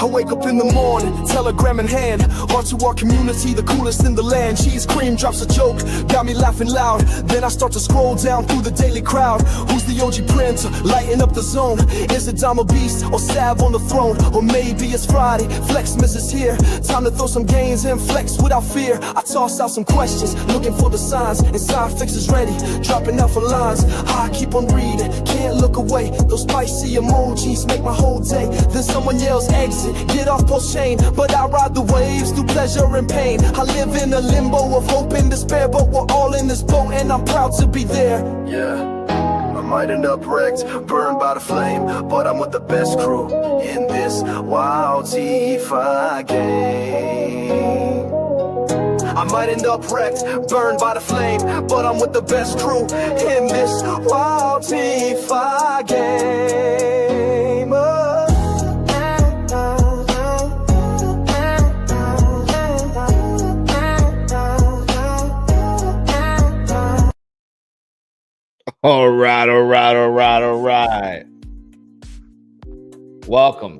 I wake up in the morning, telegram in hand, on to our community, the coolest in the land. Cheese cream drops a joke, got me laughing loud. Then I start to scroll down through the daily crowd. Who's the OG prince, lighting up the zone? Is it Dama Beast or Sav on the throne? Or maybe it's Friday, Flexmas is here. Time to throw some gains and flex without fear. I toss out some questions, looking for the signs. Inside fix is ready, dropping out for lines. I keep on reading, can't look away. Those spicy emojis make my whole day. Then someone yells exit, get off post chain. But I ride the waves through pleasure and pain. I live in a limbo of hope and despair, but we're all in this boat and I'm proud to be there. Yeah, I might end up wrecked, burned by the flame, but I'm with the best crew in this wild DeFi game. I might end up wrecked, burned by the flame, but I'm with the best crew in this wild DeFi game. All right. Welcome.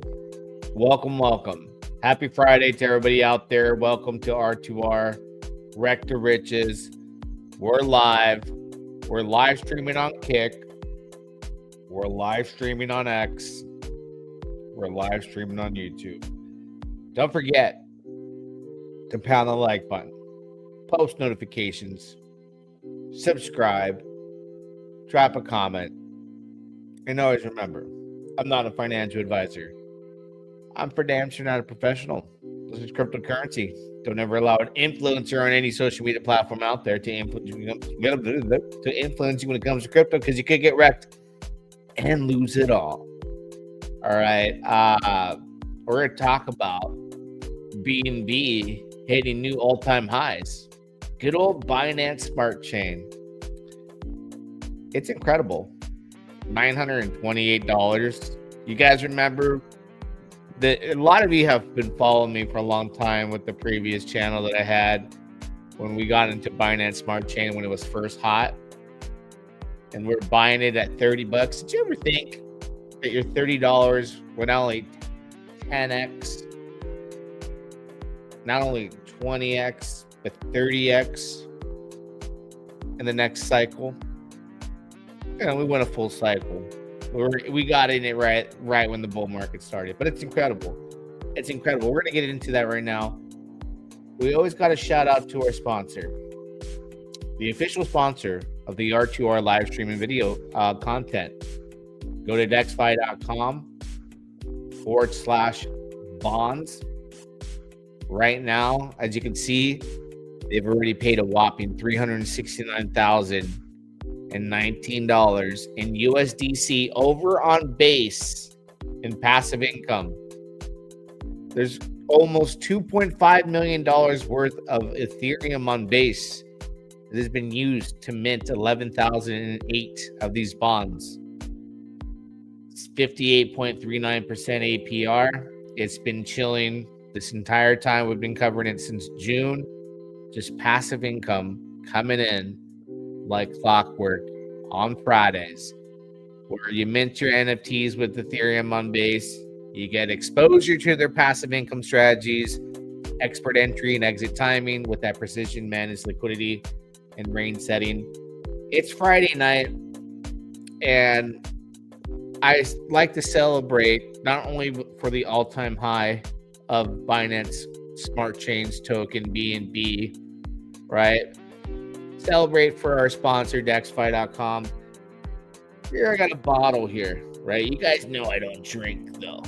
Happy Friday to everybody out there. Welcome to R2R, Wreck to Riches. We're live. We're live streaming on Kick. We're live streaming on X. We're live streaming on YouTube. Don't forget to pound the like button, post notifications, subscribe, drop a comment, and always remember, I'm not a financial advisor. I'm for damn sure not a professional. This is cryptocurrency. Don't ever allow an influencer on any social media platform out there to influence you when it comes to crypto, because you could get wrecked and lose it all. All right. We're going to talk about BNB hitting new all-time highs. Good old Binance Smart Chain. It's incredible. $928. You guys remember that a lot of you have been following me for a long time with the previous channel that I had when we got into Binance Smart Chain when it was first hot. And we're buying it at $30. Did you ever think that your $30 would not only 10x, not only 20x, but 30x in the next cycle? You know, we went a full cycle. We got in it right when the bull market started. But it's incredible. It's incredible. We're going to get into that right now. We always got to shout out to our sponsor, the official sponsor of the R2R live streaming video content. Go to DexFi.com/bonds. Right now, as you can see, they've already paid a whopping $369,019 in USDC over on base in passive income. There's almost $2.5 million worth of Ethereum on base that has been used to mint 11,008 of these bonds. It's 58.39% APR. It's been chilling this entire time. We've been covering it since June. Just passive income coming in like clockwork on Fridays, where you mint your NFTs with Ethereum on base. You get exposure to their passive income strategies, expert entry and exit timing with that precision managed liquidity and range setting. It's Friday night, and I like to celebrate not only for the all-time high of Binance Smart Chain's token BNB, right? Celebrate for our sponsor, DexFi.com. Here I got a bottle here, right? You guys know I don't drink, though.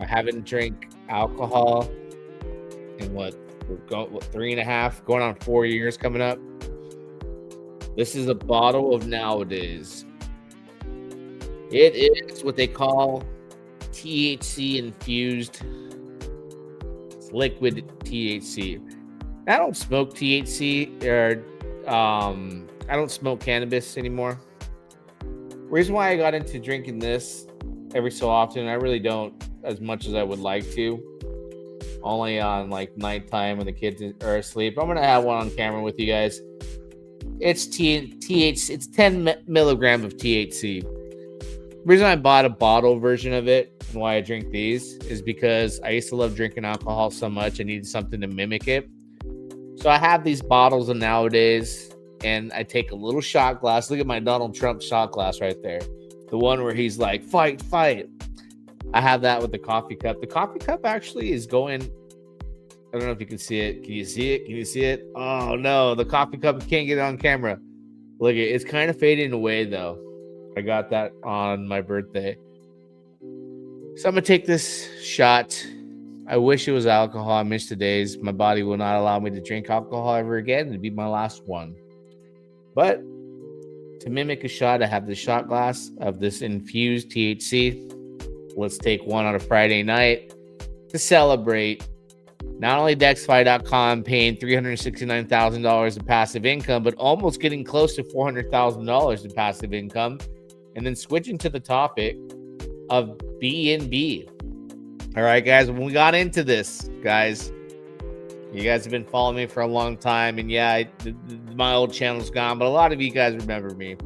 I haven't drank alcohol in what 3.5, going on 4 years coming up. This is a bottle of nowadays. It is what they call THC infused. It's liquid THC. I don't smoke THC or I don't smoke cannabis anymore. Reason why I got into drinking this every so often, I really don't as much as I would like to. Only on like nighttime when the kids are asleep. I'm gonna have one on camera with you guys. It's THC. It's 10 milligram of THC. The reason I bought a bottle version of it and why I drink these is because I used to love drinking alcohol so much I needed something to mimic it. So I have these bottles of nowadays, and I take a little shot glass. Look at my Donald Trump shot glass right there. The one where he's like, fight, fight. I have that with the coffee cup. The coffee cup actually is going, I don't know if you can see it. Can you see it? Can you see it? Oh, no. The coffee cup, can't get it on camera. Look, it's kind of fading away, though. I got that on my birthday. So I'm going to take this shot. I wish it was alcohol. I miss the days. My body will not allow me to drink alcohol ever again. It'd be my last one. But to mimic a shot, I have this shot glass of this infused THC. Let's take one on a Friday night to celebrate not only DexFi.com paying $369,000 in passive income, but almost getting close to $400,000 in passive income. And then switching to the topic of BNB. All right, guys, when we got into this, guys, you guys have been following me for a long time. And yeah, my old channel's gone, but a lot of you guys remember me.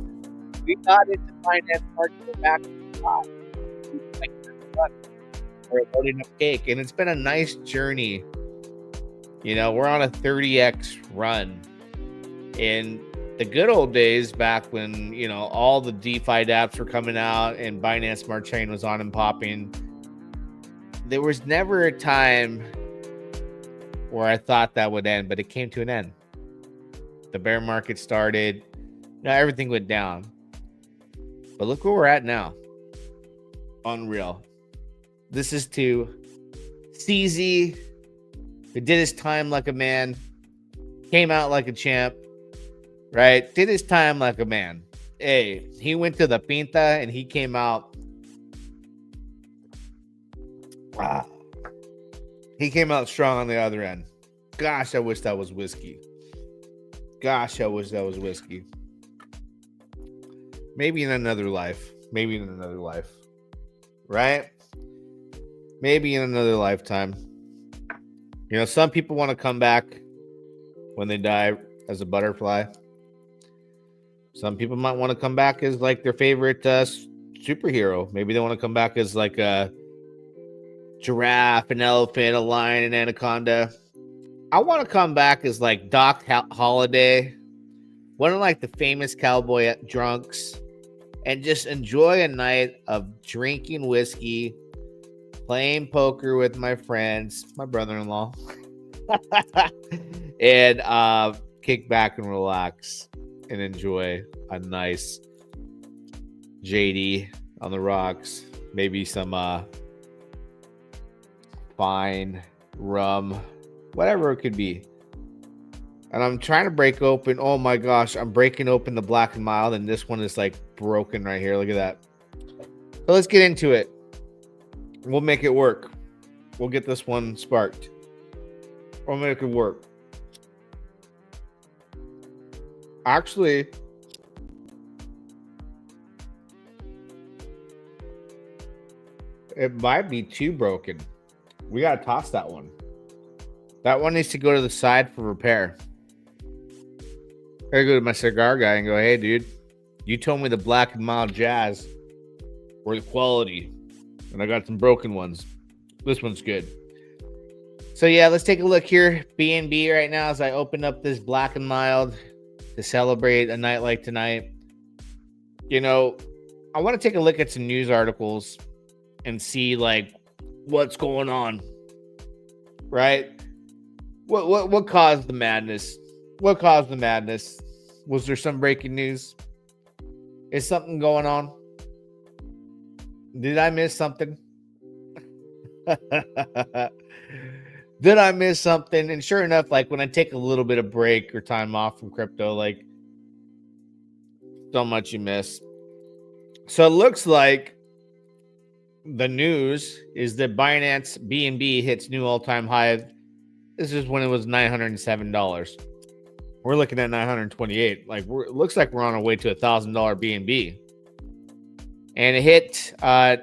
We got into Binance Smart Chain back in July. We're loading up cake, and it's been a nice journey. You know, we're on a 30x run. In the good old days, back when, you know, all the DeFi apps were coming out and Binance Smart Chain was on and popping, there was never a time where I thought that would end, but it came to an end. The bear market started. Now everything went down. But look where we're at now. Unreal. This is to CZ, who did his time like a man, came out like a champ, right? Did his time like a man. Hey, he went to the pinta and he came out. Wow. He came out strong on the other end. Gosh, I wish that was whiskey. Gosh, I wish that was whiskey. Maybe in another life. Maybe in another life. Right? Maybe in another lifetime. You know, some people want to come back when they die as a butterfly. Some people might want to come back as like their favorite superhero. Maybe they want to come back as like a giraffe, an elephant, a lion, an anaconda. I want to come back as like Doc Holliday, one of like the famous cowboy drunks, and just enjoy a night of drinking whiskey, playing poker with my friends, my brother-in-law, and kick back and relax and enjoy a nice JD on the rocks, maybe some fine rum, whatever it could be. And I'm trying to break open. Oh my gosh, I'm breaking open the Black and Mild, and this one is like broken right here. Look at that. So let's get into it. We'll make it work. We'll get this one sparked. We'll make it work. Actually, it might be too broken. We got to toss that one. That one needs to go to the side for repair. I go to my cigar guy and go, hey, dude, you told me the Black and Mild Jazz were the quality, and I got some broken ones. This one's good. So, yeah, let's take a look here. BNB right now as I open up this Black and Mild to celebrate a night like tonight. You know, I want to take a look at some news articles and see, like, what's going on, right? What caused the madness? What caused the madness? Was there some breaking news? Is something going on? Did I miss something? Did I miss something? And sure enough, like when I take a little bit of break or time off from crypto, like so much you miss. So it looks like the news is that Binance BNB hits new all-time high. This is when it was $907. We're looking at $928. Like it looks like we're on our way to $1,000 BNB. And it hit.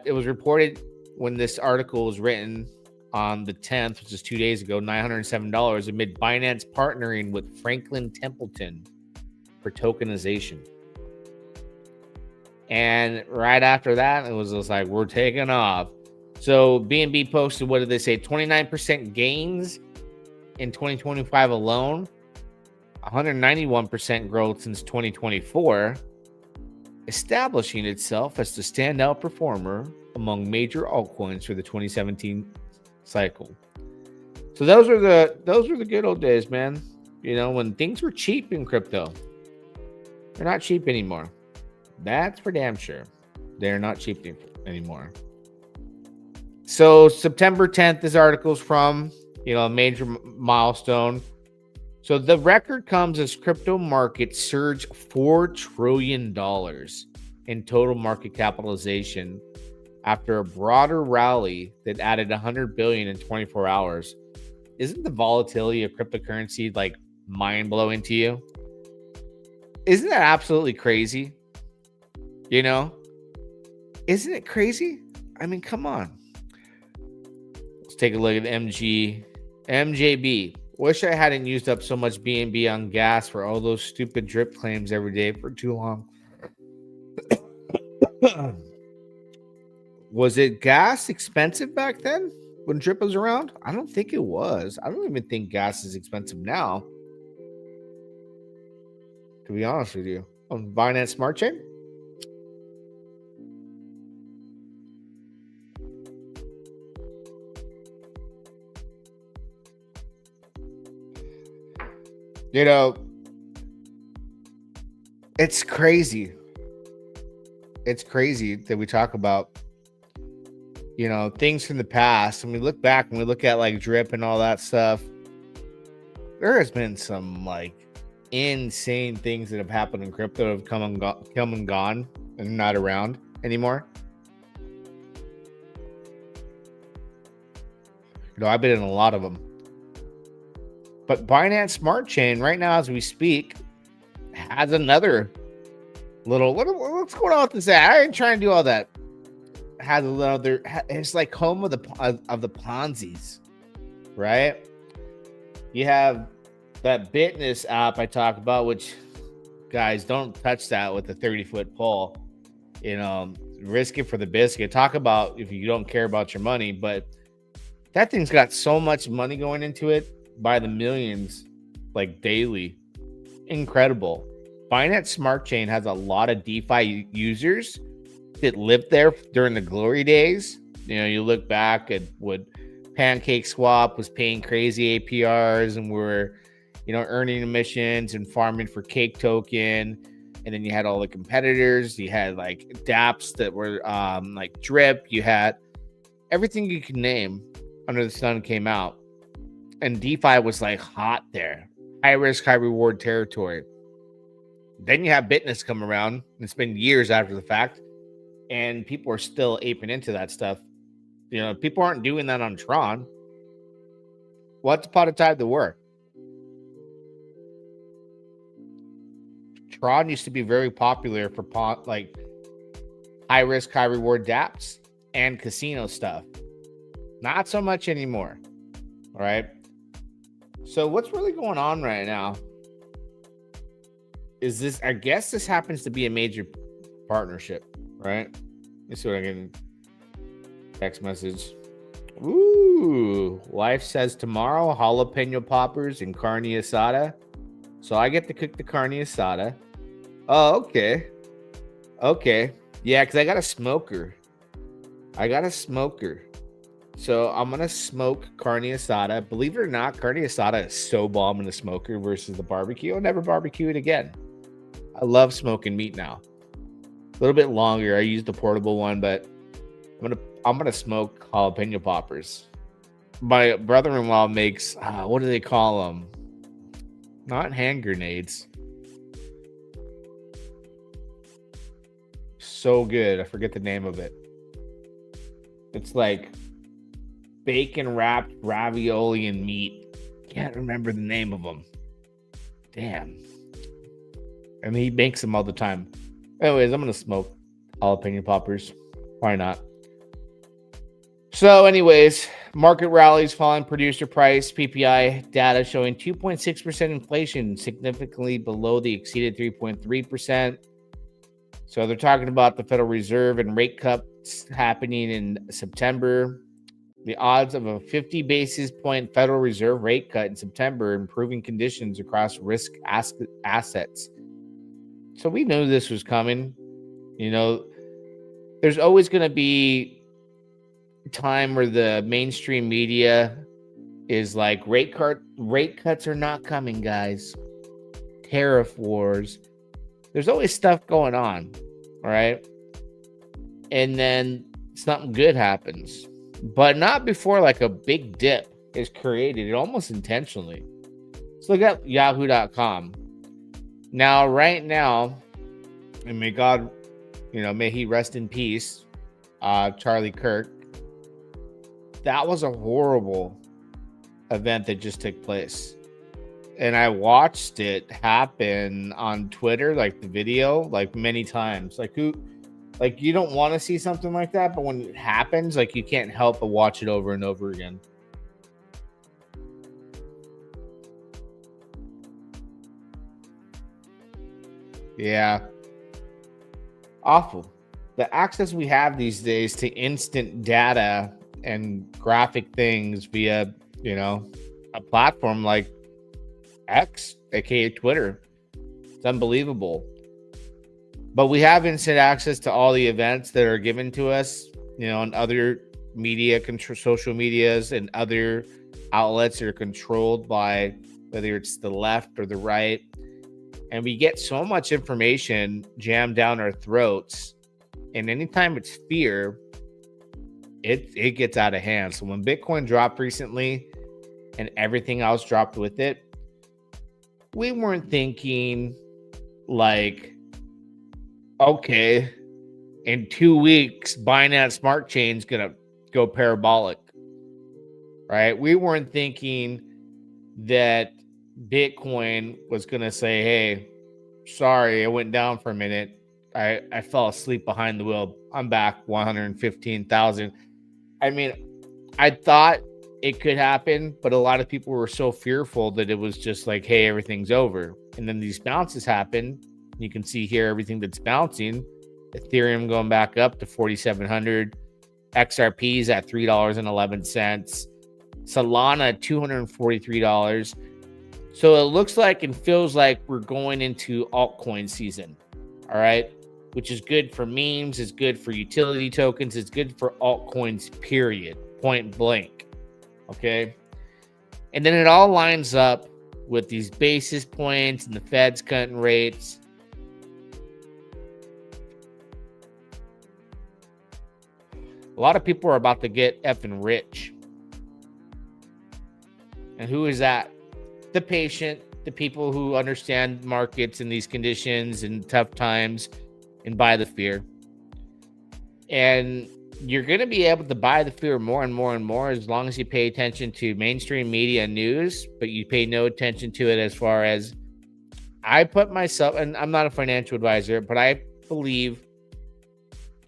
It was reported when this article was written on the 10th, which is 2 days ago, $907 amid Binance partnering with Franklin Templeton for tokenization. And right after that, it was just like, we're taking off. So BNB posted, what did they say? 29% gains in 2025 alone, 191% growth since 2024, establishing itself as the standout performer among major altcoins for the 2017 cycle. So those were the good old days, man. You know, when things were cheap in crypto. They're not cheap anymore. That's for damn sure. They're not cheap anymore. So September 10th, this article is from, you know, a major milestone. So the record comes as crypto markets surge $4 trillion in total market capitalization after a broader rally that added 100 billion in 24 hours. Isn't the volatility of cryptocurrency like mind-blowing to you? Isn't that absolutely crazy? You know? Isn't it crazy? I mean, come on. Let's take a look at MJB. Wish I hadn't used up so much BNB on gas for all those stupid drip claims every day for too long. Was it gas expensive back then when drip was around? I don't think it was. I don't even think gas is expensive now, to be honest with you. On Binance Smart Chain? You know, it's crazy. It's crazy that we talk about, you know, things from the past. And we look back and we look at like drip and all that stuff. There has been some like insane things that have happened in crypto that have come and gone and not around anymore. You know, I've been in a lot of them. But Binance Smart Chain, right now as we speak, has another little. What's going on with this? I ain't trying to do all that. Has another. It's like home of the Ponzi's, right? You have that Binance app I talked about, which guys don't touch that with a 30-foot pole. You know, risk it for the biscuit. Talk about if you don't care about your money, but that thing's got so much money going into it. By the millions, like daily. Incredible. Binance Smart Chain has a lot of DeFi users that lived there during the glory days. You know, you look back at what Pancake Swap was paying crazy APRs and were, you know, earning emissions and farming for Cake Token. And then you had all the competitors. You had like dApps that were like Drip. You had everything you could name under the sun came out. And DeFi was like hot there. High risk, high reward territory. Then you have Binance come around. It's been years after the fact. And people are still aping into that stuff. You know, people aren't doing that on Tron. Once upon a time, they were. Tron used to be very popular for like high risk, high reward dApps and casino stuff. Not so much anymore. All right. So what's really going on right now is this, I guess this happens to be a major partnership, right? Let's see what I can text message. Ooh, wife says tomorrow, jalapeno poppers and carne asada. So I get to cook the carne asada. Oh, okay. Okay. Yeah, because I got a smoker. So I'm going to smoke carne asada. Believe it or not, carne asada is so bomb in the smoker versus the barbecue. I'll never barbecue it again. I love smoking meat now. A little bit longer. I used the portable one, but I'm gonna smoke jalapeno poppers. My brother-in-law makes, what do they call them? Not hand grenades. So good. I forget the name of it. It's like bacon wrapped ravioli and meat. Can't remember the name of them. Damn. And he makes them all the time. Anyways, I'm gonna smoke jalapeno poppers. Why not? So anyways, market rallies, falling producer price, PPI data showing 2.6% inflation, significantly below the exceeded 3.3%. So they're talking about the Federal Reserve and rate cuts happening in September. The odds of a 50 basis point Federal Reserve rate cut in September, improving conditions across risk assets. So we knew this was coming. You know, there's always going to be a time where the mainstream media is like, rate cuts are not coming, guys. Tariff wars. There's always stuff going on, all right? And then something good happens, but not before like a big dip is created, almost intentionally. Let's look at yahoo.com. Now, right now, and may God, may he rest in peace, Charlie Kirk. That was a horrible event that just took place. And I watched it happen on Twitter, like the video, like many times. Like you don't want to see something like that, but when it happens, like you can't help but watch it over and over again. Yeah. Awful. The access we have these days to instant data and graphic things via, a platform like X, aka Twitter. It's unbelievable. But we have instant access to all the events that are given to us, on other media, social medias and other outlets that are controlled by whether it's the left or the right. And we get so much information jammed down our throats. And anytime it's fear, it gets out of hand. So when Bitcoin dropped recently and everything else dropped with it, we weren't thinking like, okay, in 2 weeks, Binance Smart Chain is going to go parabolic, right? We weren't thinking that Bitcoin was going to say, hey, sorry, I went down for a minute. I fell asleep behind the wheel. I'm back 115,000. I mean, I thought it could happen, but a lot of people were so fearful that it was just like, hey, everything's over. And then these bounces happen. You can see here everything that's bouncing. Ethereum going back up to 4,700. XRP's at $3.11. Solana, $243. So it looks like and feels like we're going into altcoin season. All right. Which is good for memes. It's good for utility tokens. It's good for altcoins, period. Point blank. Okay. And then it all lines up with these basis points and the Fed's cutting rates. A lot of people are about to get effing rich. And who is that? The patient, the people who understand markets in these conditions and tough times and buy the fear. And you're going to be able to buy the fear more and more and more as long as you pay attention to mainstream media news, but you pay no attention to it as far as I put myself, and I'm not a financial advisor, but I believe,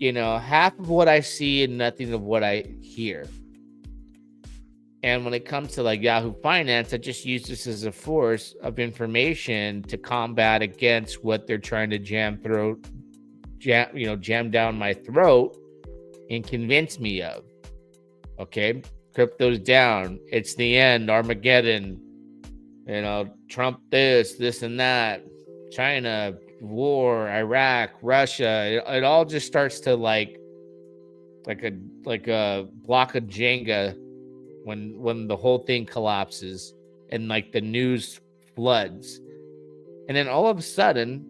half of what I see and nothing of what I hear. And when it comes to like Yahoo Finance, I just use this as a force of information to combat against what they're trying to jam down my throat and convince me of. Okay, crypto's down. It's the end. Armageddon. Trump this and that. China, war, Iraq, Russia. It all just starts to like a block of Jenga when the whole thing collapses and like the news floods. And then all of a sudden,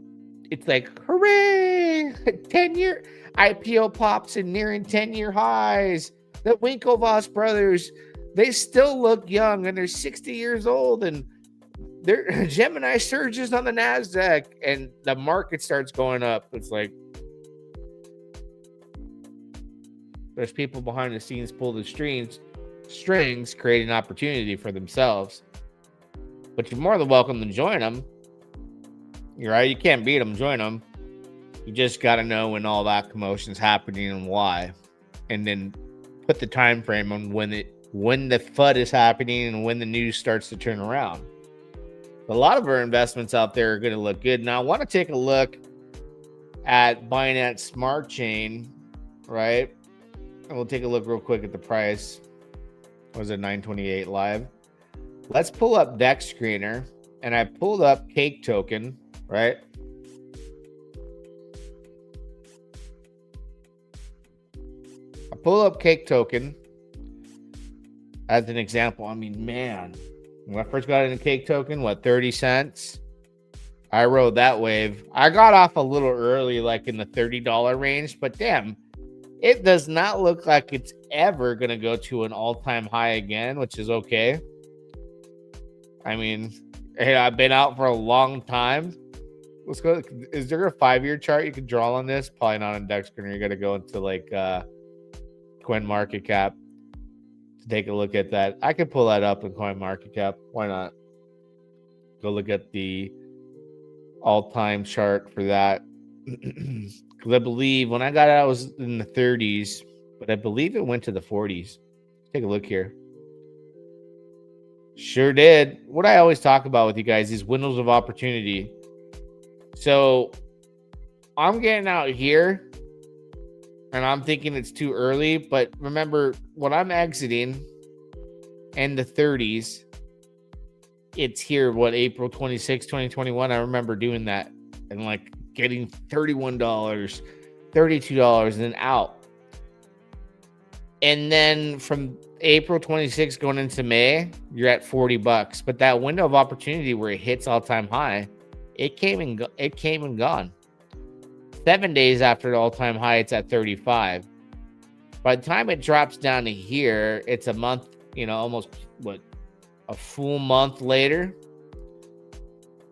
it's like, hooray! 10-year IPO pops and nearing 10-year highs. The Winklevoss brothers, they still look young and they're 60 years old and they're Gemini surges on the NASDAQ and the market starts going up. It's like there's people behind the scenes pull the strings, creating opportunity for themselves. But you're more than welcome to join them. You're right. You can't beat them. Join them. You just got to know when all that commotion's happening and why, and then put the time frame on when the FUD is happening and when the news starts to turn around. A lot of our investments out there are going to look good. Now, I want to take a look at Binance Smart Chain, right? And we'll take a look real quick at the price. What was it, 928 live? Let's pull up Dex Screener, and I pulled up Cake Token, right? I pull up Cake Token as an example. I mean, man, when I first got into Cake Token, what, 30 cents? I rode that wave. I got off a little early, like in the $30 range, but damn, it does not look like it's ever going to go to an all-time high again, which is okay. I mean, hey, I've been out for a long time. Let's go. Is there a 5-year chart you can draw on this? Probably not on DexFi. You got to go into like CoinMarketCap to take a look at that. I could pull that up in CoinMarketCap. Why not? Go look at the all-time chart for that. Because I believe when I got out, I was in the 30s, but I believe it went to the 40s. Take a look here. Sure did. What I always talk about with you guys is windows of opportunity. So I'm getting out here and I'm thinking it's too early, but remember when I'm exiting in the 30s, it's here, what, April 26, 2021. I remember doing that and like getting $31, $32 and then out. And then from April 26 going into May, you're at $40. But that window of opportunity where it hits all-time high, it came and gone. 7 days after the all-time high, it's at 35. By the time it drops down to here, it's a month, almost a full month later.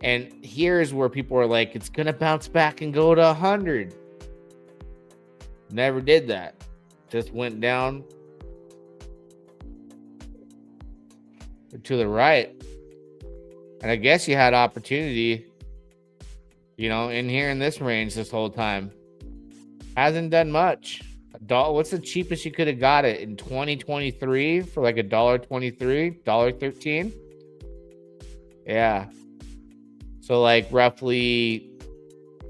And here's where people are like, it's gonna bounce back and go to 100. Never did that. Just went down to the right. And I guess you had opportunity, in here in this range this whole time. Hasn't done much. What's the cheapest you could have got it in 2023 for like $1.23, $1.13? Yeah. So like roughly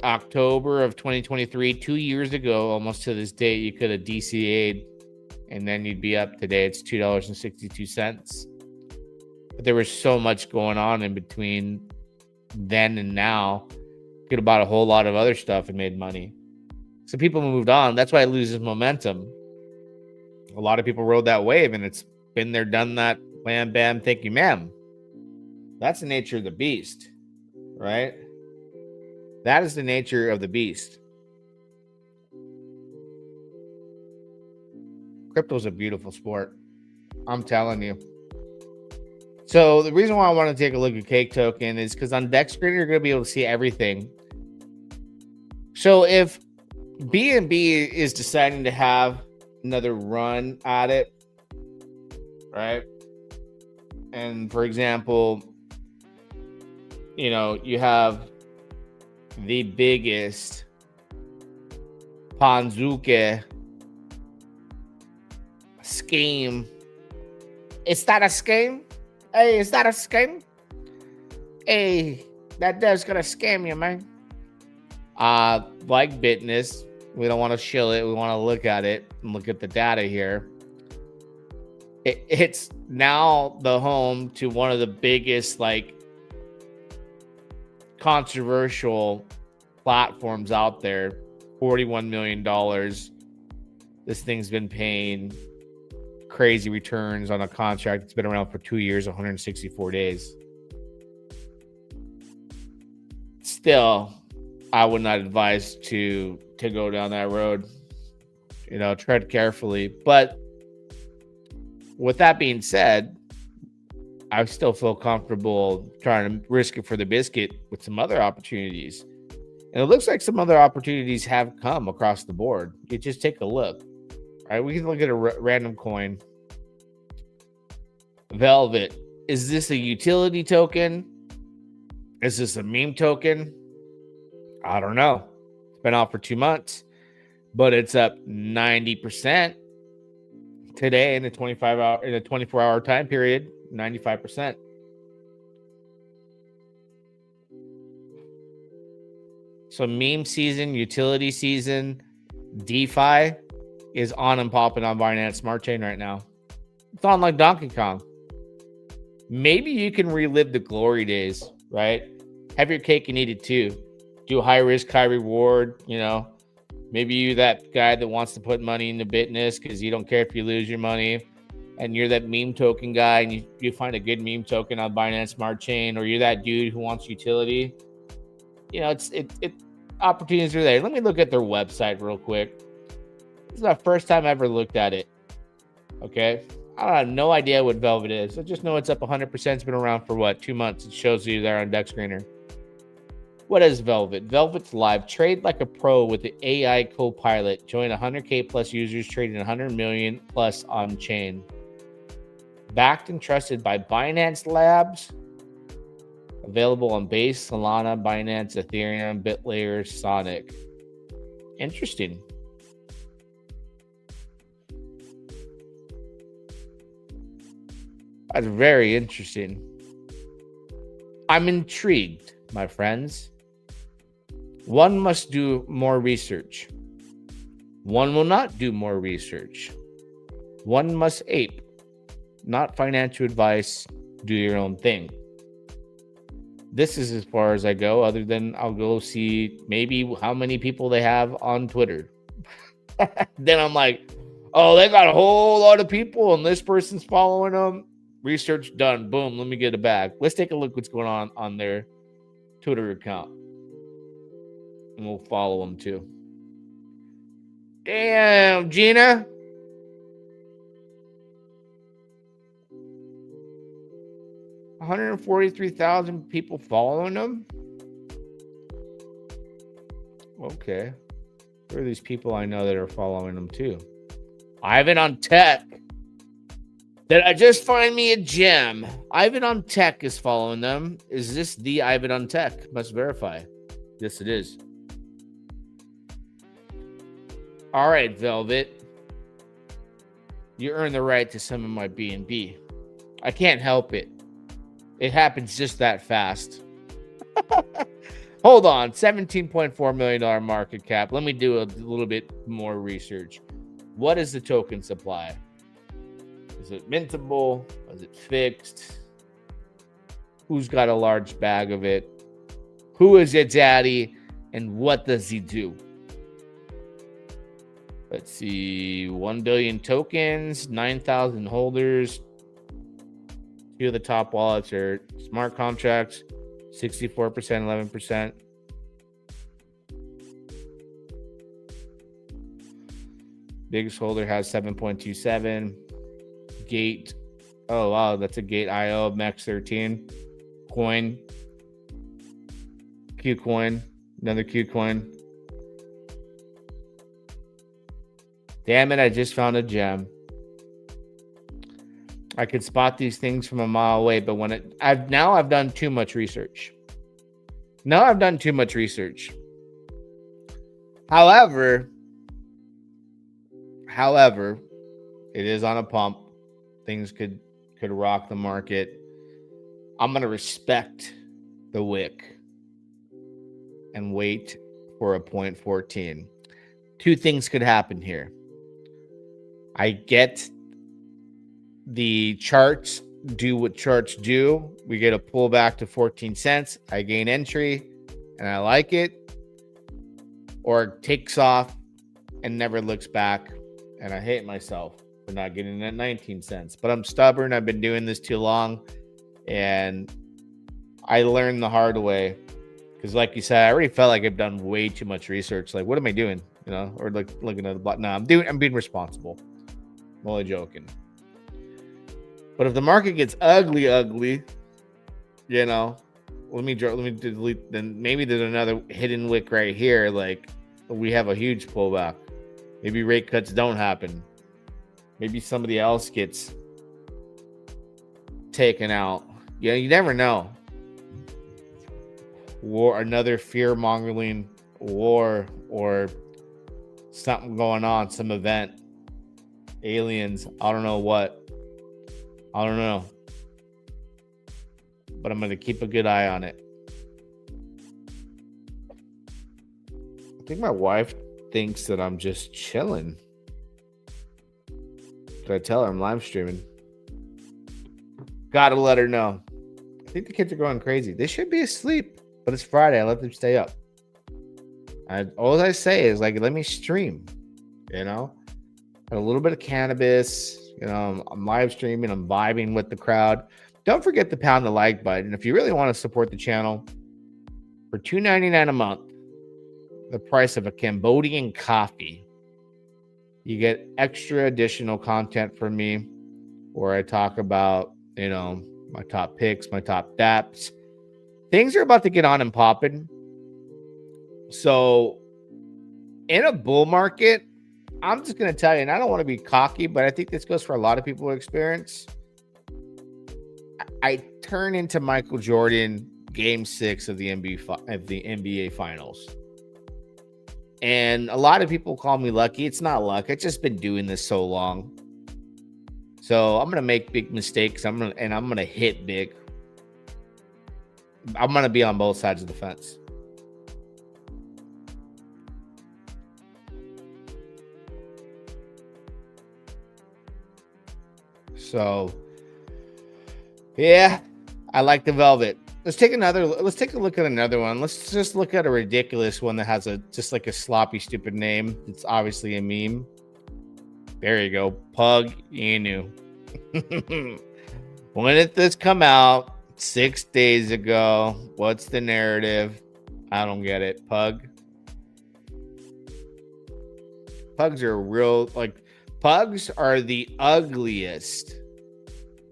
October of 2023, 2 years ago, almost to this date, you could have DCA'd and then you'd be up today. It's $2.62. But there was so much going on in between then and now. Could have bought a whole lot of other stuff and made money. So people moved on. That's why it loses momentum. A lot of people rode that wave and it's been there, done that. Bam, bam, thank you, ma'am. That's the nature of the beast, right? That is the nature of the beast. Crypto's a beautiful sport. I'm telling you. So the reason why I want to take a look at Cake Token is because on DexFi, you're going to be able to see everything. So if BNB is deciding to have another run at it, right? And for example, you have the biggest Ponzuke scheme. Is that a scheme? Hey, is that a scam? Hey, that dude's gonna scam you, man. Like Bitness, we don't want to shill it. We want to look at it and look at the data here. It's now the home to one of the biggest, controversial platforms out there. $41 million. This thing's been paying crazy returns on a contract that's been around for 2 years, 164 days. Still, I would not advise to go down that road. Tread carefully. But with that being said, I still feel comfortable trying to risk it for the biscuit with some other opportunities. And it looks like some other opportunities have come across the board. You just take a look. All right, we can look at a random coin. Velvet. Is this a utility token? Is this a meme token? I don't know. It's been out for 2 months, but it's up 90% today in a 24-hour time period. 95%. So meme season, utility season, DeFi is on and popping on Binance Smart Chain right now. It's on like Donkey Kong. Maybe you can relive the glory days, right? Have your cake and eat it too. Do high risk, high reward, you know. Maybe you're that guy that wants to put money into business because you don't care if you lose your money. And you're that meme token guy and you find a good meme token on Binance Smart Chain, or you're that dude who wants utility. You know, it opportunities are there. Let me look at their website real quick. This is the first time I ever looked at it. Okay. I have no idea what Velvet is. I just know it's up 100%. It's been around for what, 2 months. It shows you there on Dex Screener. What is Velvet? Velvet's live. Trade like a pro with the AI co-pilot. Join 100K plus users trading 100 million plus on chain. Backed and trusted by Binance Labs. Available on Base, Solana, Binance, Ethereum, BitLayer, Sonic. Interesting. That's very interesting. I'm intrigued, my friends. One must do more research. One will not do more research. One must ape, not financial advice, do your own thing. This is as far as I go, other than I'll go see maybe how many people they have on Twitter. Then I'm like, oh, they got a whole lot of people and this person's following them. Research done. Boom. Let me get it back. Let's take a look what's going on their Twitter account. And we'll follow them too. Damn, Gina. $143,000 people following them. Okay. Who are these people I know that are following them too? Ivan on Tech. Did I just find me a gem? Ivan on Tech is following them. Is this the Ivan on Tech? Must verify. Yes, it is. All right, Velvet. You earn the right to some of my BNB. I can't help it. It happens just that fast. Hold on. $17.4 million market cap. Let me do a little bit more research. What is the token supply? Is it mintable? Is it fixed? Who's got a large bag of it? Who is its daddy? And what does he do? Let's see. 1 billion tokens, 9,000 holders. Few of the top wallets are smart contracts, 64%, 11%. Biggest holder has 7.27. Gate. Oh, wow. That's a Gate IO, Max 13. Coin. Q coin. Another Q coin. Damn it. I just found a gem. I could spot these things from a mile away, but when I've done too much research. Now I've done too much research. However, it is on a pump. Things could rock the market. I'm going to respect the wick and wait for a 0.14. Two things could happen here. I get the charts do what charts do. We get a pullback to 14 cents. I gain entry and I like it. Or it takes off and never looks back. And I hate myself for not getting that 19 cents. But I'm stubborn. I've been doing this too long. And I learned the hard way. Because like you said, I already felt like I've done way too much research. Like, what am I doing? You know, or like looking at the block. No, I'm being responsible. I'm only joking. But if the market gets ugly, you know, let me delete. Then maybe there's another hidden wick right here. Like we have a huge pullback. Maybe rate cuts don't happen. Maybe somebody else gets taken out. Yeah, you never know. War, another fear-mongering war, or something going on, some event. Aliens, I don't know what. I don't know. But I'm going to keep a good eye on it. think my wife thinks that I'm just chilling. Should I tell her I'm live streaming? Gotta let her know. I think the kids are going crazy. They should be asleep, but it's Friday. I let them stay up. All I say is, like, let me stream, you know? Got a little bit of cannabis, you know, I'm live streaming, I'm vibing with the crowd. Don't forget to pound the like button. If you really want to support the channel, for $2.99 a month, the price of a Cambodian coffee, you get extra additional content from me where I talk about, you know, my top picks, my top dApps. Things are about to get on and popping. So in a bull market, I'm just going to tell you, and I don't want to be cocky, but I think this goes for a lot of people who experience. I turn into Michael Jordan game 6 of the NBA finals. And a lot of people call me lucky. It's not luck. I've just been doing this so long. So I'm going to make big mistakes. I'm going to hit big. I'm going to be on both sides of the fence. So, yeah, I like the velvet. Let's take a look at another one. Let's just look at a ridiculous one that has just like a sloppy, stupid name. It's obviously a meme. There you go. Pug Inu. When did this come out? 6 days ago. What's the narrative? I don't get it. Pug. Pugs are pugs are the ugliest,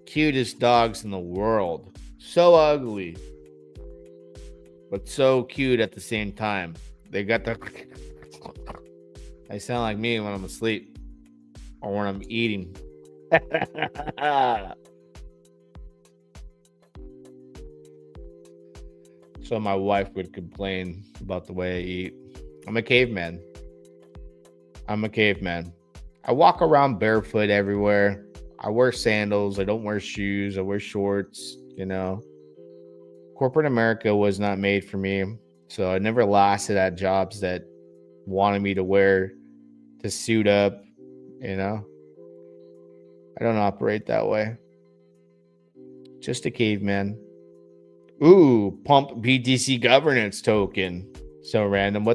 cutest dogs in the world. So ugly, but so cute at the same time. They got the... I sound like me when I'm asleep or when I'm eating. So my wife would complain about the way I eat. I'm a caveman. I walk around barefoot everywhere. I wear sandals. I don't wear shoes. I wear shorts, you know. Corporate America was not made for me. So I never lasted at jobs that wanted me to suit up, you know. I don't operate that way. Just a caveman. Ooh, pump BTC governance token. So random.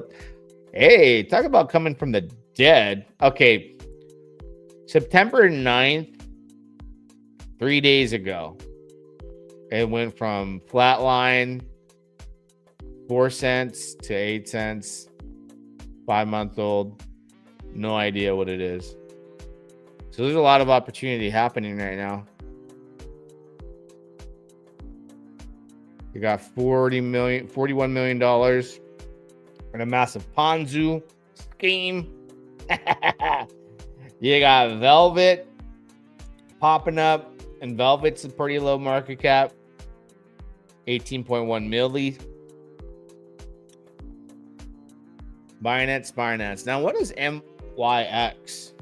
Hey, talk about coming from the dead. Okay. September 9th, 3 days ago, it went from flatline 4 cents to 8 cents, 5-month-old. No idea what it is. So there's a lot of opportunity happening right now. You got $41 million in a massive Ponzi scheme. You got Velvet popping up, and Velvet's a pretty low market cap, 18.1 milli. Binance. Now, what is MYX?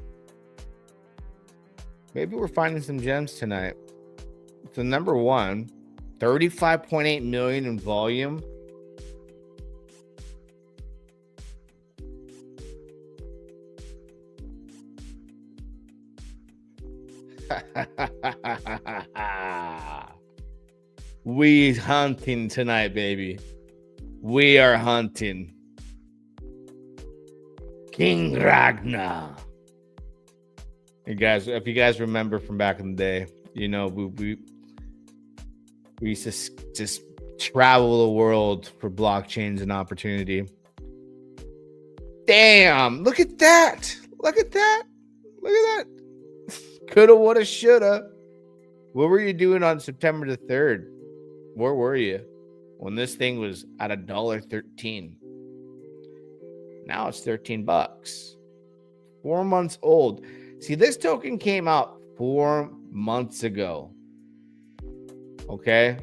Maybe we're finding some gems tonight. It's the number one, 35.8 million in volume. We hunting tonight, baby. We are hunting. King Ragnar. Hey guys, if you guys remember from back in the day, you know, we used to just travel the world for blockchains and opportunity. Damn, look at that. Look at that. Coulda, woulda, shoulda. What were you doing on September the 3rd? Where were you when this thing was at $1.13? Now it's $13. 4 months old. See, this token came out 4 months ago. Okay.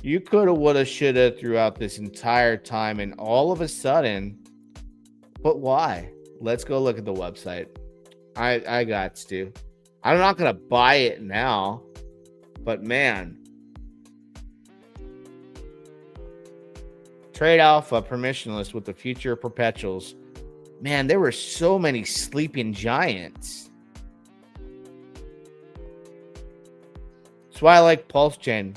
You coulda, woulda, shoulda throughout this entire time, and all of a sudden, but why? Let's go look at the website. I got to. I'm not gonna buy it now, but man, Trade alpha permissionless with the future perpetuals. Man, there were so many sleeping giants. That's why I like Pulse Chain.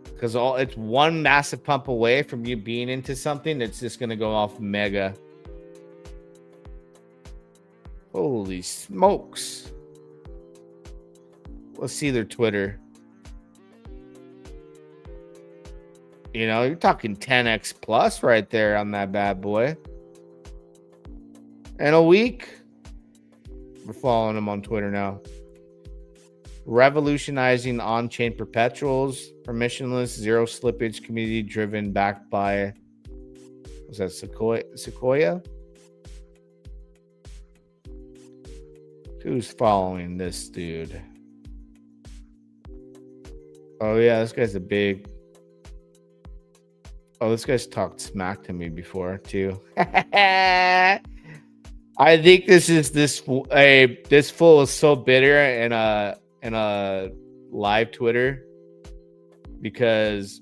Because it's one massive pump away from you being into something that's just going to go off mega. Holy smokes. Let's see their Twitter. You know, you're talking 10x plus right there on that bad boy. In a week, we're following them on Twitter now. Revolutionizing on-chain perpetuals, permissionless, zero slippage, community driven, backed by, was that Sequoia? Who's following this dude? Oh yeah, this guy's a big. Oh, this guy's talked smack to me before too. I think this fool is so bitter in a live Twitter because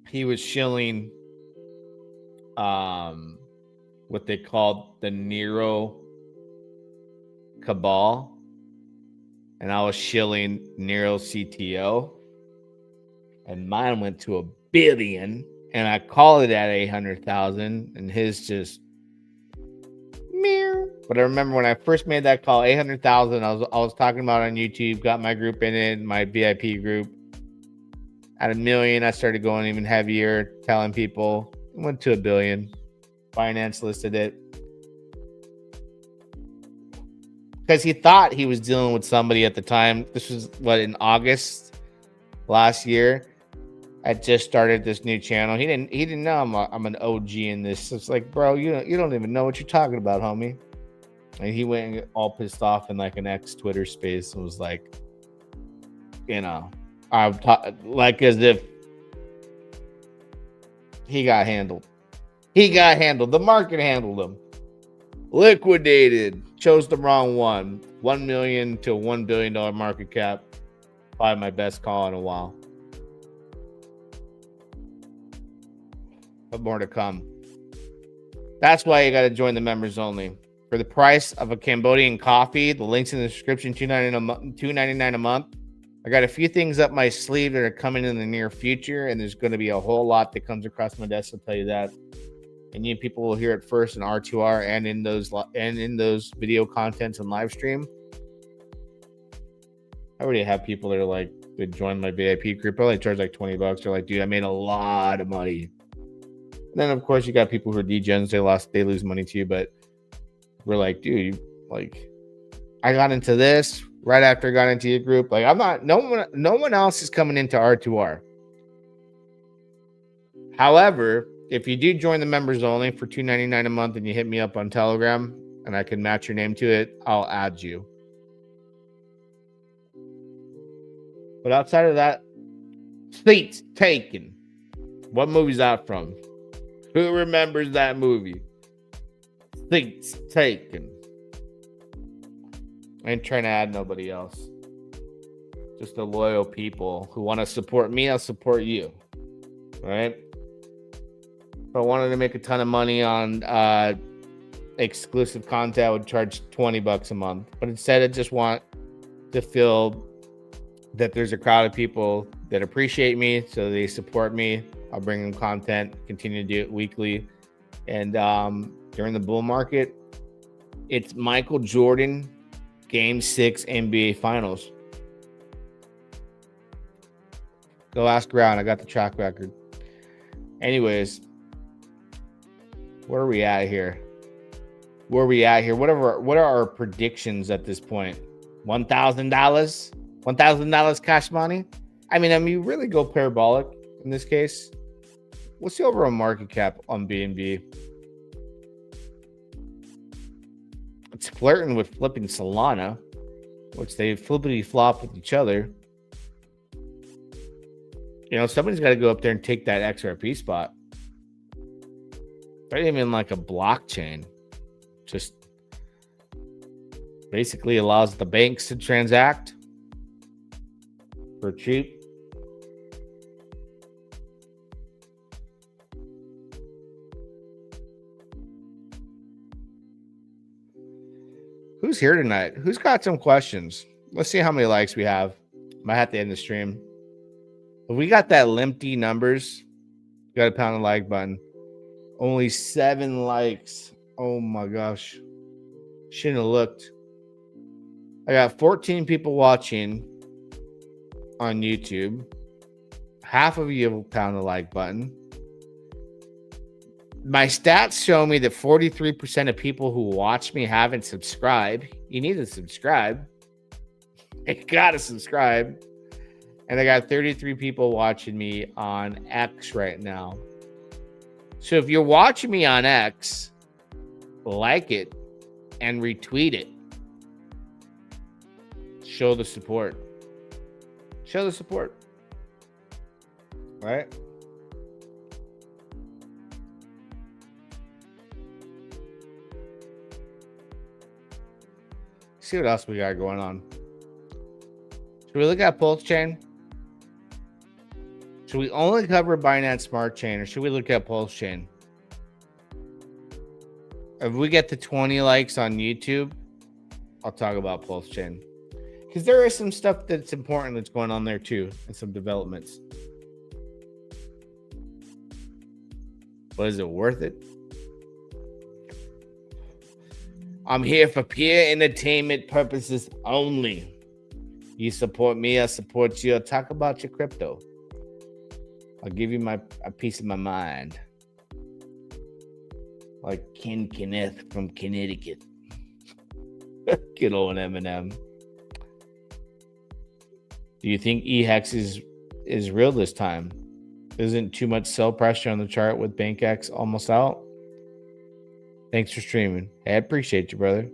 he was shilling what they called the Nero Cabal, and I was shilling Nero CTO, and mine went to $1 billion, and I called it at 800,000, and his just meow. But I remember when I first made that call, 800,000. I was talking about it on YouTube, got my group in it, my VIP group. At $1 million, I started going even heavier, telling people. It went to $1 billion. Binance listed it because he thought he was dealing with somebody at the time. This was in August last year. I just started this new channel. He didn't know I'm an OG in this. It's like, bro, you don't even know what you're talking about, homie. And he went all pissed off in like an ex Twitter space and was like, you know, like as if he got handled. He got handled. The market handled him. Liquidated. Chose the wrong one. $1 million to $1 billion market cap. Probably my best call in a while. But more to come. That's why you got to join the members only. For the price of a Cambodian coffee, the link's in the description, $2.99 a month. I got a few things up my sleeve that are coming in the near future, and there's going to be a whole lot that comes across my desk. I'll tell you that. And you people will hear it first in R2R and in those video contents and live stream. I already have people that are like, they join my VIP group. I only charge like $20. They're like, dude, I made a lot of money. And then of course you got people who are degens. They lose money too. But we're like, dude, I got into this right after I got into your group. Like, no one else is coming into R2R. However, if you do join the members only for $2.99 a month and you hit me up on Telegram and I can match your name to it, I'll add you. But outside of that, Seats Taken. What movie's that from? Who remembers that movie? Seats Taken. I ain't trying to add nobody else. Just the loyal people who want to support me, I'll support you. All right? If I wanted to make a ton of money on exclusive content, I would charge $20 a month. But instead, I just want to feel that there's a crowd of people that appreciate me, so they support me. I'll bring them content, continue to do it weekly. And during the bull market, it's Michael Jordan Game 6 NBA Finals. Go ask around. I got the track record. Anyways, where are we at here? What are our predictions at this point? $1,000? $1,000 cash money? I mean, you really go parabolic in this case. What's the overall market cap on BNB? It's flirting with flipping Solana, which they flippity flop with each other. You know, somebody's got to go up there and take that XRP spot. Not even like a blockchain. Just basically allows the banks to transact for cheap. Who's here tonight? Who's got some questions? Let's see how many likes we have. Might have to end the stream. If we got that limpy numbers, got to pound the like button. Only 7 likes. Oh my gosh. Shouldn't have looked. I got 14 people watching on YouTube. Half of you will pound the like button. My stats show me that 43% of people who watch me haven't subscribed. You need to subscribe. You gotta subscribe. And I got 33 people watching me on X right now. So if you're watching me on X, like it and retweet it. Show the support. Show the support. Right? See what else we got going on. Should we look at Pulse Chain? Should we only cover Binance Smart Chain, or should we look at Pulse Chain? If we get to 20 likes on YouTube, I'll talk about Pulse Chain. Because there is some stuff that's important that's going on there too, and some developments. But is it worth it? I'm here for pure entertainment purposes only. You support me, I support you. I'll talk about your crypto. I'll give you a piece of my mind. Like Ken Kenneth from Connecticut. Good old Eminem. Do you think ATHs is real this time? Isn't too much sell pressure on the chart with BankX almost out? Thanks for streaming. Hey, I appreciate you, brother.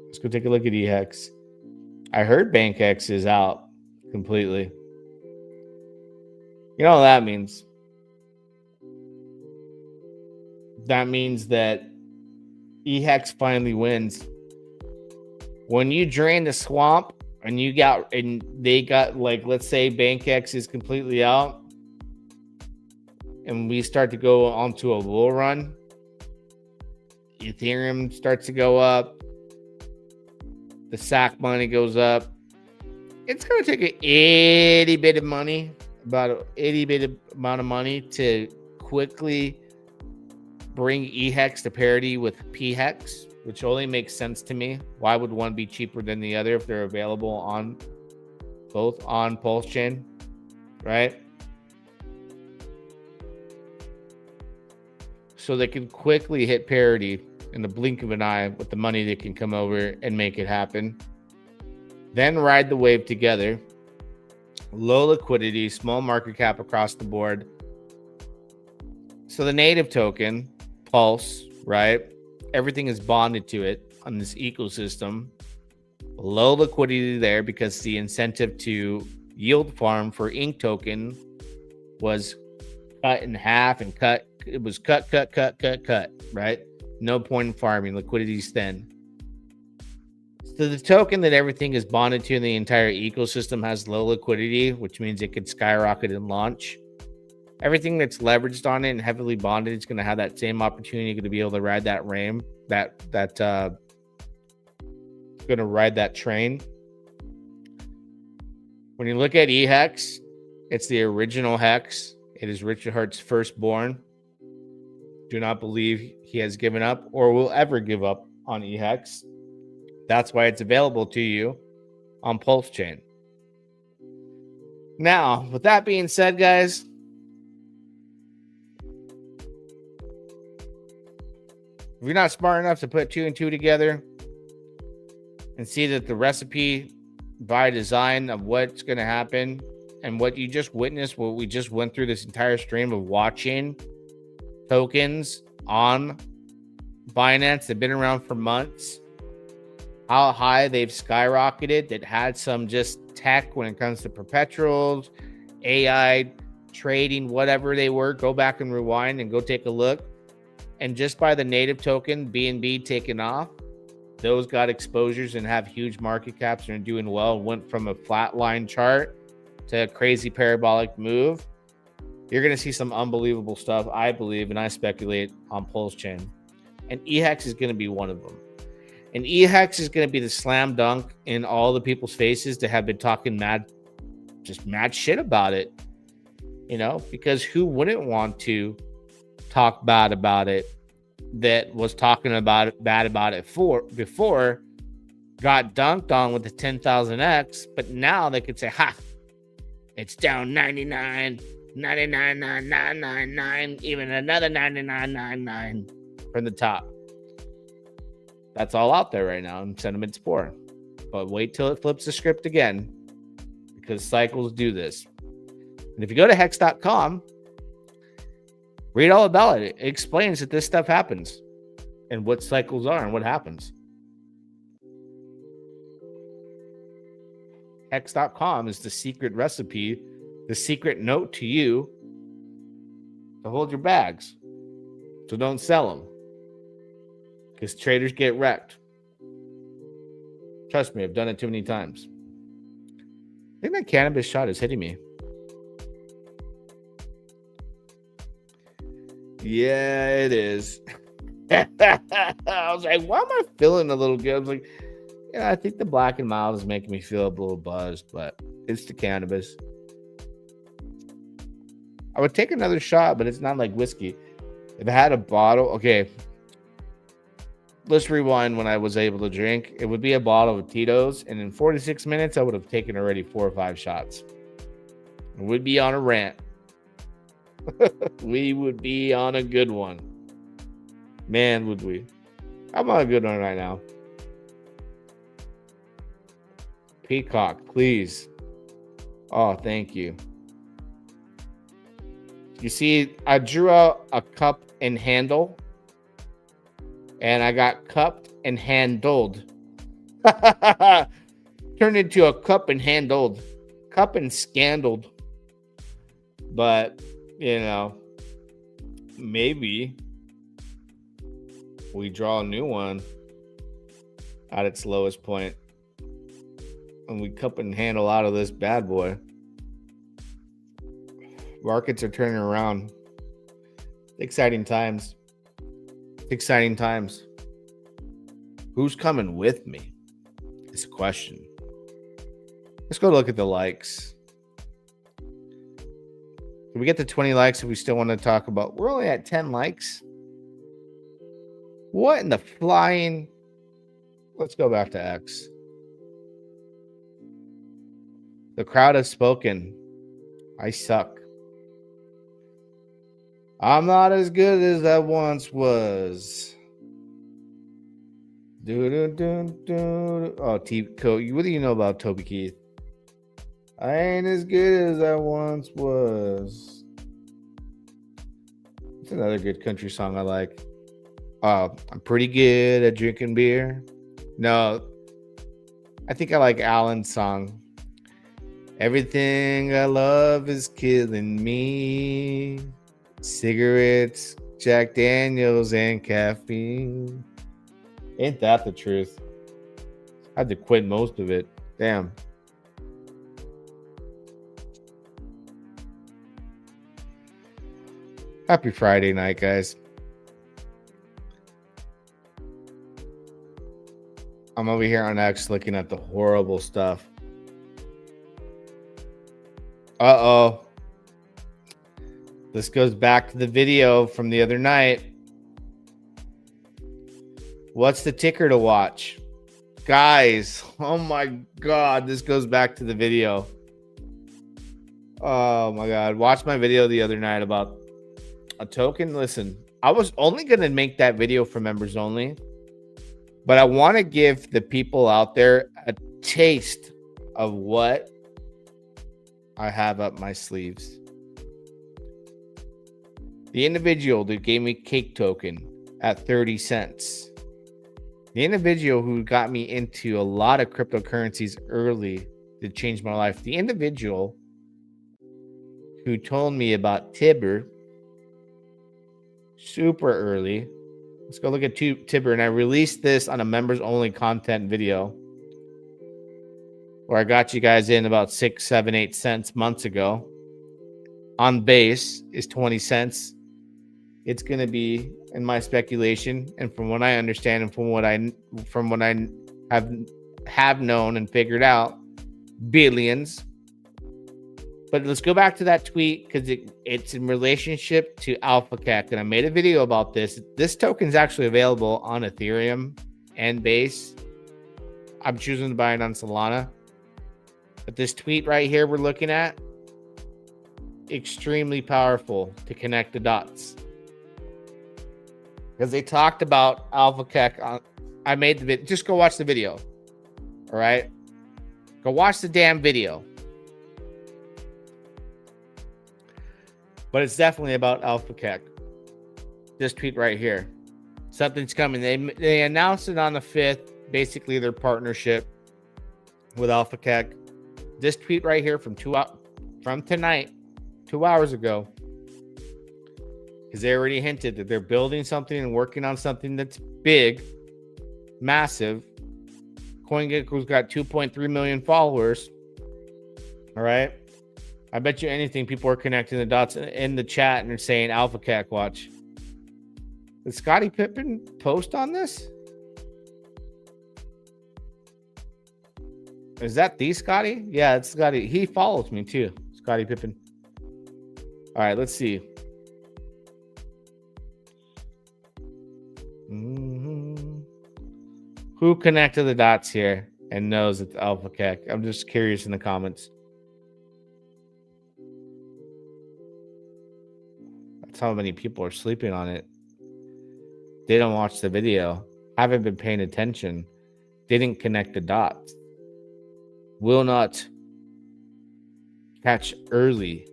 Let's go take a look at ATHs. I heard BankX is out completely. You know what that means? That means that ATHs finally wins. When you drain the swamp and they got, like, let's say BankX is completely out and we start to go onto a bull run, Ethereum starts to go up, the SAC money goes up. It's going to take an itty bit of money, about an itty bit amount of money to quickly bring ATHs to parity with PHEX, which only makes sense to me. Why would one be cheaper than the other if they're available on both on Pulse Chain, right? So they can quickly hit parity in the blink of an eye with the money that can come over and make it happen. Then ride the wave together. Low liquidity, small market cap across the board. So the native token, Pulse, right? Everything is bonded to it on this ecosystem. Low liquidity there because the incentive to yield farm for Ink token was cut in half and cut. It was cut, right? No point in farming. Liquidity's thin. So the token that everything is bonded to in the entire ecosystem has low liquidity, which means it could skyrocket and launch. Everything that's leveraged on it and heavily bonded is going to have that same opportunity to be able to ride that going to ride that train. When you look at ATHs, it's the original hex. It is Richard Hart's firstborn. Do not believe he has given up or will ever give up on ATHs. That's why it's available to you on Pulse Chain. Now, with that being said, guys, if you're not smart enough to put 2 and 2 together and see that the recipe by design of what's going to happen and what you just witnessed, what we just went through this entire stream of watching tokens on Binance, they've been around for months, how high they've skyrocketed, that had some just tech when it comes to perpetuals, AI, trading, whatever they were. Go back and rewind and go take a look. And just by the native token, BNB taking off, those got exposures and have huge market caps and are doing well. Went from a flat line chart to a crazy parabolic move. You're going to see some unbelievable stuff, I believe, and I speculate on Pulse Chain. And ATHs is going to be one of them. And ATHs is going to be the slam dunk in all the people's faces that have been talking mad shit about it. You know, because who wouldn't want to talk bad about it that was talking about it bad about it before, got dunked on with the 10,000x, but now they could say, ha, it's down 99, 99.999, even another 99.99 from the top. That's all out there right now, and sentiment's poor. But wait till it flips the script again, because cycles do this. And if you go to hex.com, read all about it. It explains that this stuff happens and what cycles are and what happens. Hex.com is the secret recipe, the secret note to you to hold your bags. So don't sell them, because traders get wrecked. Trust me, I've done it too many times. I think that cannabis shot is hitting me. Yeah, it is. I was like, why am I feeling a little good? I was like, yeah, I think the black and mild is making me feel a little buzzed, but it's the cannabis. I would take another shot, but it's not like whiskey. If I had a bottle, okay, let's rewind when I was able to drink. It would be a bottle of Tito's, and in 46 minutes, I would have taken already 4 or 5 shots. I would be on a rant. We would be on a good one. Man, would we. I'm on a good one right now. Peacock, please. Oh, thank you. You see, I drew out a cup and handle, and I got cupped and handled. Turned into a cup and handled. Cup and scandaled. But, you know, maybe we draw a new one at its lowest point and we cup and handle out of this bad boy. Markets are turning around. Exciting times. Exciting times. Who's coming with me? It's a question. Let's go look at the likes. Can we get to 20 likes if we still want to talk about? We're only at 10 likes. What in the flying? Let's go back to X. The crowd has spoken. I suck. I'm not as good as I once was. Oh, what do you know about Toby Keith? I ain't as good as I once was. It's another good country song I like. I'm pretty good at drinking beer. No, I think I like Alan's song. Everything I love is killing me. Cigarettes, Jack Daniels, and caffeine. Ain't that the truth? I had to quit most of it. Damn. Happy Friday night, guys. I'm over here on X looking at the horrible stuff. Uh-oh. This goes back to the video from the other night. What's the ticker to watch? Guys, oh my God, this goes back to the video. Oh my God. Watch my video the other night about a token. Listen, I was only going to make that video for members only, but I want to give the people out there a taste of what I have up my sleeves. The individual that gave me cake token at 30 cents. The individual who got me into a lot of cryptocurrencies early to change my life. The individual who told me about Tibber super early. Let's go look at Tibber. And I released this on a members only content video where I got you guys in about 6, 7, 8 cents months ago. On base is 20 cents. it's going to be, in my speculation, and from what I understand, and from what I have known and figured out, billions. But let's go back to that tweet because it's in relationship to AlphaCac, and I made a video about this. This token is actually available on Ethereum and Base. I'm choosing to buy it on Solana. But this tweet right here we're looking at, extremely powerful to connect the dots. Because they talked about AlphaCac. I made the video. Just go watch the video. All right? Go watch the damn video. But it's definitely about AlphaCac. This tweet right here. Something's coming. They announced it on the 5th. Basically, their partnership with AlphaCac. This tweet right here from tonight, 2 hours ago. Because they already hinted that they're building something and working on something that's big, massive. CoinGecko's got 2.3 million followers. All right. I bet you anything people are connecting the dots in the chat and they're saying AlphaCac watch. Did Scottie Pippen post on this? Is that the Scottie? Yeah, it's Scottie. He follows me too. Scottie Pippen. All right, let's see. Who connected the dots here and knows it's AlphaCac? I'm just curious in the comments. That's how many people are sleeping on it. They don't watch the video. Haven't been paying attention. Didn't connect the dots. Will not catch early.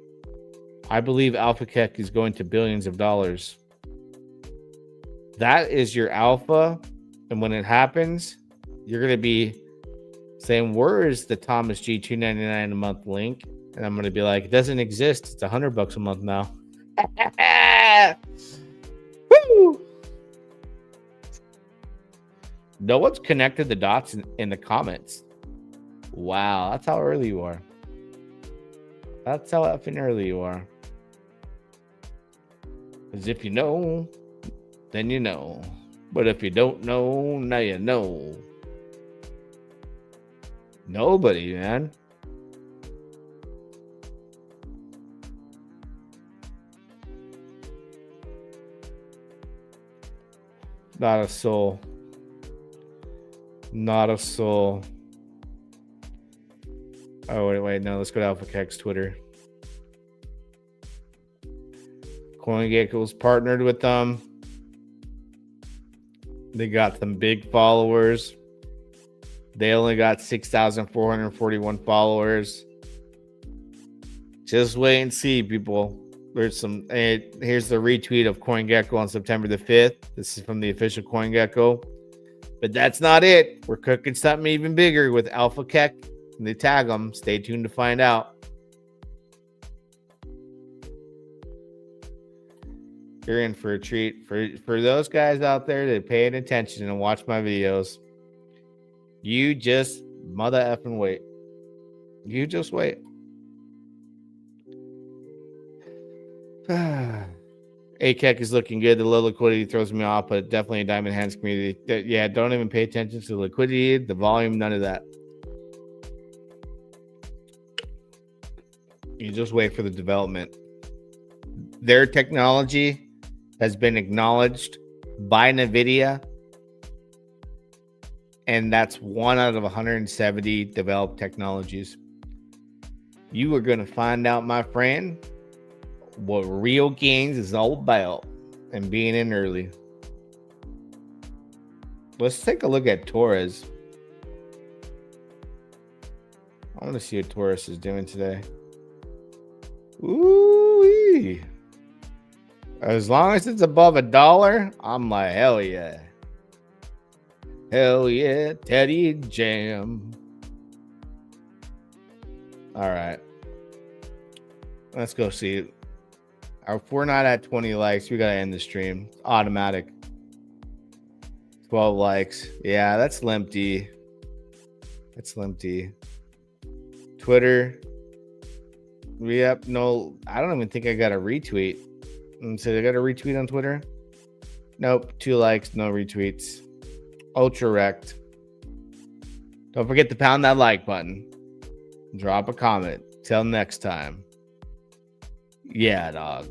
I believe AlphaCac is going to billions of dollars. That is your alpha. And when it happens, you're going to be saying, where is the Thomas G $2.99 a month link? And I'm going to be like, it doesn't exist. It's $100 a month now. Woo! No one's connected the dots in the comments. Wow, that's how early you are. That's how effing early you are. Because if you know, then you know. But if you don't know, now you know. Nobody, man. Not a soul. Not a soul. Oh, wait, no. Let's go to AlphaCac's Twitter. CoinGecko's partnered with them. They got some big followers. They only got 6,441 followers. Just wait and see, people. There's some. Here's the retweet of CoinGecko on September the 5th. This is from the official CoinGecko. But that's not it. We're cooking something even bigger with AlphaCac. And they tag them. Stay tuned to find out. You're in for a treat. For those guys out there that paying attention and watch my videos, you just mother effing wait. You just wait. ACAC is looking good. The low liquidity throws me off, but definitely a diamond hands community. Yeah, don't even pay attention to the liquidity, the volume, none of that. You just wait for the development. Their technology has been acknowledged by NVIDIA, and that's 1 out of 170 developed technologies. You are going to find out, my friend, what real gains is all about and being in early. Let's take a look at Torres. I want to see what Torres is doing today. Ooh-wee. As long as it's above $1, I'm like, hell yeah. Hell yeah, Teddy Jam. All right. Let's go see. If we're not at 20 likes, we got to end the stream. Automatic. 12 likes. Yeah, that's Limpty. That's Limpty. Twitter. Yep, no, I don't even think I got a retweet. So they got a retweet on Twitter. Nope. 2 likes, no retweets. Ultra wrecked. Don't forget to pound that like button. Drop a comment. Till next time. Yeah, dog.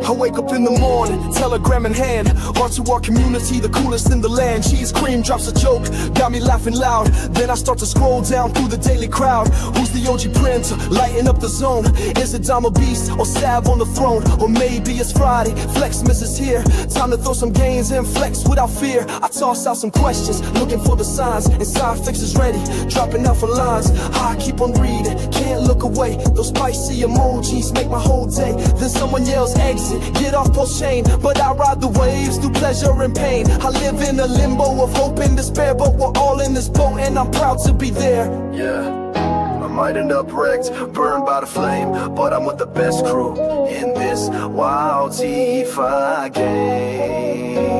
I wake up in the morning, telegram in hand. Heart to our community, the coolest in the land. Cheese cream drops a joke, got me laughing loud. Then I start to scroll down through the daily crowd. Who's the OG printer, lighting up the zone? Is it Dama Beast or Sav on the throne? Or maybe it's Friday, Flexmas is here. Time to throw some gains and flex without fear. I toss out some questions, looking for the signs. Inside fixes ready, dropping out for lines. I keep on reading, can't look away. Those spicy emojis make my whole day. Then someone yells exit, get off post chain. But I ride the waves through pleasure and pain. I live in a limbo of hope and despair, but we're all in this boat and I'm proud to be there. Yeah, I might end up wrecked, burned by the flame, but I'm with the best crew in this wild DeFi game.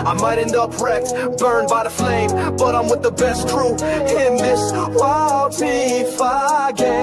I might end up wrecked, burned by the flame, but I'm with the best crew in this wild DeFi game.